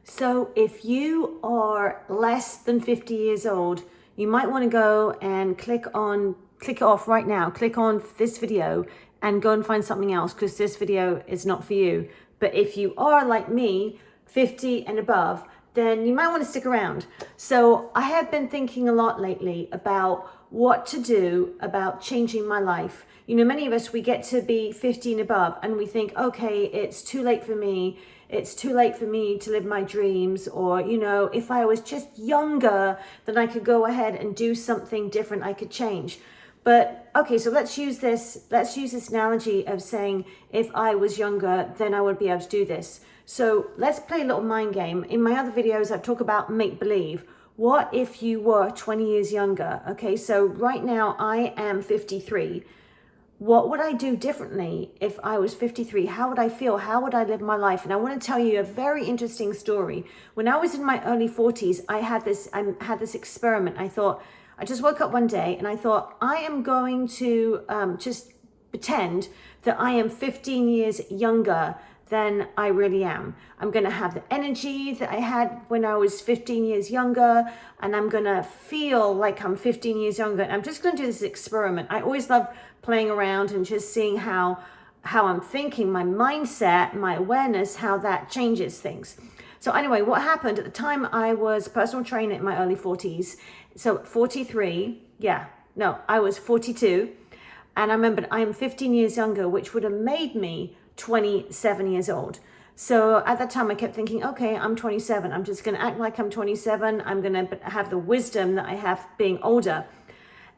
So if you are less than 50 years old, you might want to go and click it off right now. Click on this video and go and find something else, because this video is not for you. But if you are like me, 50 and above, then you might want to stick around. So I have been thinking a lot lately about what to do about changing my life. You know, many of us, we get to be 50 and above and we think, okay, it's too late for me. It's too late for me to live my dreams. Or, you know, if I was just younger, then I could go ahead and do something different. I could change. But okay, so let's use this analogy of saying, if I was younger, then I would be able to do this. So let's play a little mind game. In my other videos, I've talked about make believe. What if you were 20 years younger? Okay, so right now I am 53. What would I do differently if I was 53? How would I feel? How would I live my life? And I want to tell you a very interesting story. When I was in my early 40s, I had this experiment. I just woke up one day and I thought, I am going to just pretend that I am 15 years younger than I really am. I'm going to have the energy that I had when I was 15 years younger, and I'm going to feel like I'm 15 years younger. And I'm just going to do this experiment. I always love playing around and just seeing how I'm thinking, my mindset, my awareness, how that changes things. So anyway, what happened at the time, I was a personal trainer in my early 40s. So 43, I was 42. And I remembered I am 15 years younger, which would have made me 27 years old. So at that time I kept thinking, okay, I'm 27. I'm just going to act like I'm 27. I'm going to have the wisdom that I have being older.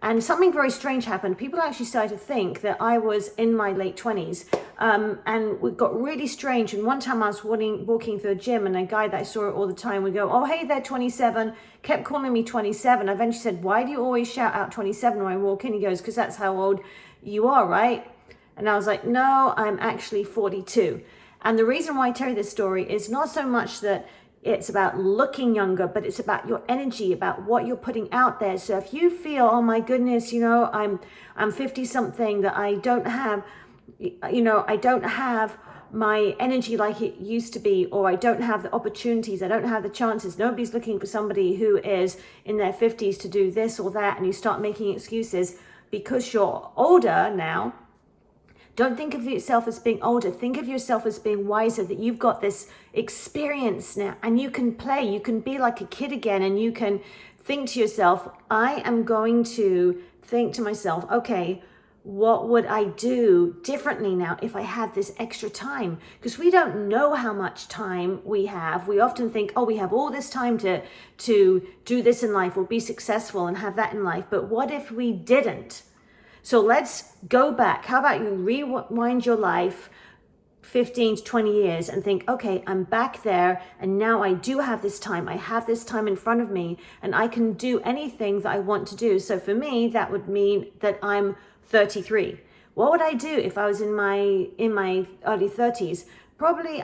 And something very strange happened. People actually started to think that I was in my late 20s. And it got really strange. And one time I was walking through a gym, and a guy that I saw all the time would go, oh, hey there, 27, kept calling me 27. I eventually said, why do you always shout out 27 when I walk in? He goes, because that's how old you are, right? And I was like, no, I'm actually 42. And the reason why I tell you this story is not so much that it's about looking younger, but it's about your energy, about what you're putting out there. So if you feel, oh my goodness, you know, I'm 50 something, that I don't have, you know, I don't have my energy like it used to be, or I don't have the opportunities, I don't have the chances. Nobody's looking for somebody who is in their 50s to do this or that, and you start making excuses because you're older now. Don't think of yourself as being older. Think of yourself as being wiser, that you've got this experience now and you can play. You can be like a kid again, and you can think to yourself, I am going to think to myself, okay, what would I do differently now if I had this extra time? Because we don't know how much time we have. We often think, oh, we have all this time to do this in life or be successful and have that in life. But what if we didn't? So let's go back. How about you rewind your life 15 to 20 years and think, okay, I'm back there, and now I do have this time. I have this time in front of me, and I can do anything that I want to do. So for me, that would mean that I'm 33. What would I do if I was in my early 30s? Probably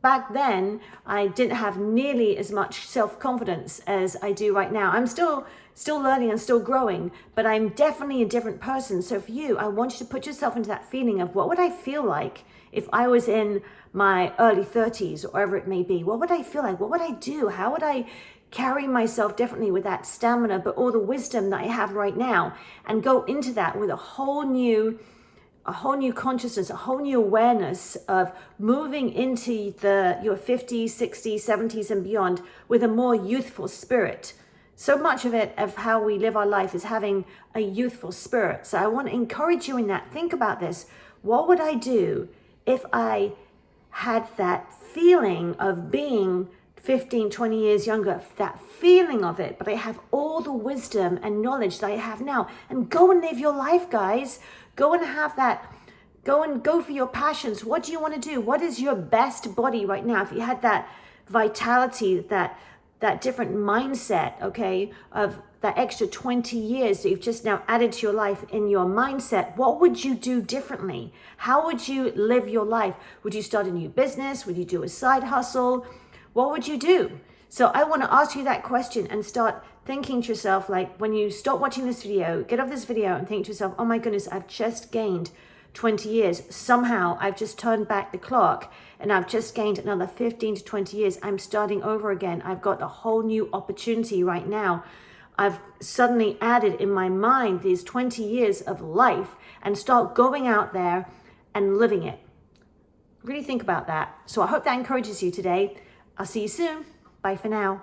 back then, I didn't have nearly as much self-confidence as I do right now. I'm still learning and still growing, but I'm definitely a different person. So for you, I want you to put yourself into that feeling of, what would I feel like if I was in my early 30s, or whatever it may be? What would I feel like? What would I do? How would I carry myself differently with that stamina, but all the wisdom that I have right now, and go into that with a whole new consciousness, a whole new awareness of moving into your 50s, 60s, 70s and beyond with a more youthful spirit. So much of how we live our life is having a youthful spirit. So I want to encourage you in that. Think about this. What would I do if I had that feeling of being 15, 20 years younger, that feeling of it, but I have all the wisdom and knowledge that I have now? And go and live your life, guys. Go and have that. Go for your passions. What do you want to do? What is your best body right now? If you had that vitality, that different mindset, okay, of that extra 20 years that you've just now added to your life in your mindset, what would you do differently? How would you live your life? Would you start a new business? Would you do a side hustle? What would you do? So I want to ask you that question and start thinking to yourself, like when you stop watching this video, get off this video and think to yourself, oh my goodness, I've just gained 20 years. Somehow I've just turned back the clock and I've just gained another 15 to 20 years. I'm starting over again. I've got a whole new opportunity right now. I've suddenly added in my mind these 20 years of life and start going out there and living it. Really think about that. So I hope that encourages you today. I'll see you soon. Bye for now.